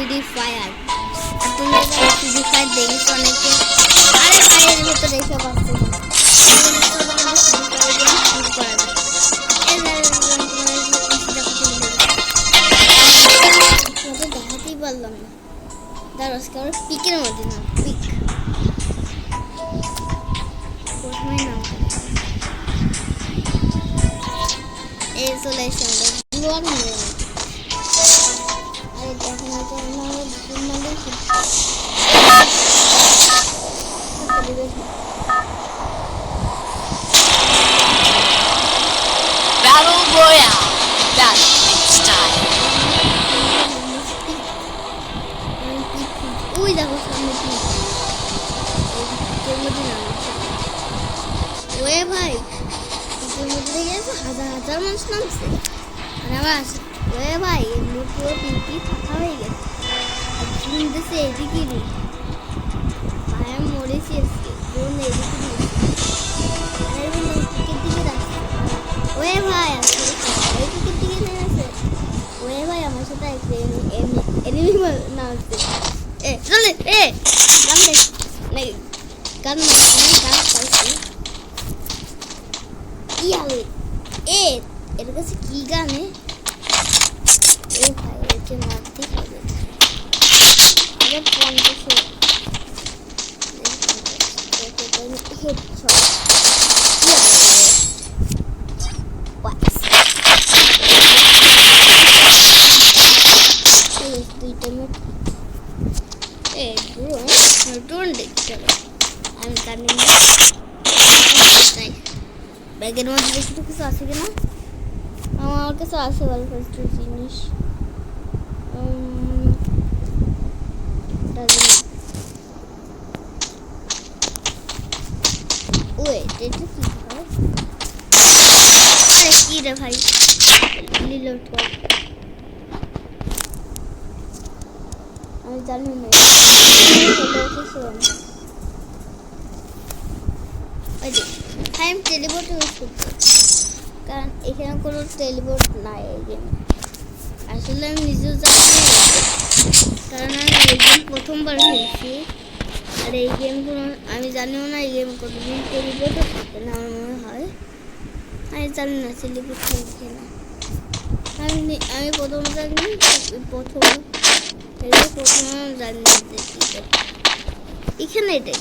Free fire. তোমরা যারা free fire দেখিস অনেকে, আরে ফায়ারের ভিতরে এসব আসছে না, দেখাতেই পারলাম না। দাঁড়া পিকের মধ্যে না, পিক প্রথমে নাম এই চলে এসে আরে দেখো না তো Battle Royale. That's style. ওই দেখো সামনে পিকের মধ্যে নাম ওয়ে ভাই, পিকের মধ্যে গেছে হাজার হাজার মানুষ নামছে। আর আমার ওয়ে ভাই এমনি পুরো পিপি ফাঁকা হয়ে গেছে, আর শুনতেছে এদিকে নি ভাই আমি মরেছি আজকে বোন এদিকে নি পিকের দিকে রাখছে। ওয়ে ভাই আসলে সবাই পিকের দিকে নেমেছে। ওয়ে ভাই আমার সাথে এনিমি নামছে। এ চলে এ গান দেখ নাই গান না গান পাইছি কি হবে এ এর কাছে কি গানে এ ভাই একে মারতে হবে আবার 50 হেডশট দুইটা মিনিট এ ড্রোন দেখতে হবে। আমি জানি না ব্যাগের মধ্যে দেখি তো কিছু আছে কিনা। আমার কাছে আছে ভালো কিছু জিনিস। ওয়েট এটা কি হয়? আরে কি রে ভাই রিলোড কর, আমি জানি না আমি টেলিপোর্ট ইউজ করতে, কারণ এখানে কোনো টেলিপোর্ট নাই এই গেমে। আসলে আমি নিজেও জানি না, কারণ আমি এই গেম প্রথমবার খেলছি। আর এই গেম কোনো আমি জানিও না এই গেম কতদিন টেলিপোর্টও থাকে না আমার মনে হয়। আমি জানি না টেলিপোর্ট থাকে না। আমি প্রথম জানি প্রথমে জানি না এখানে এটাই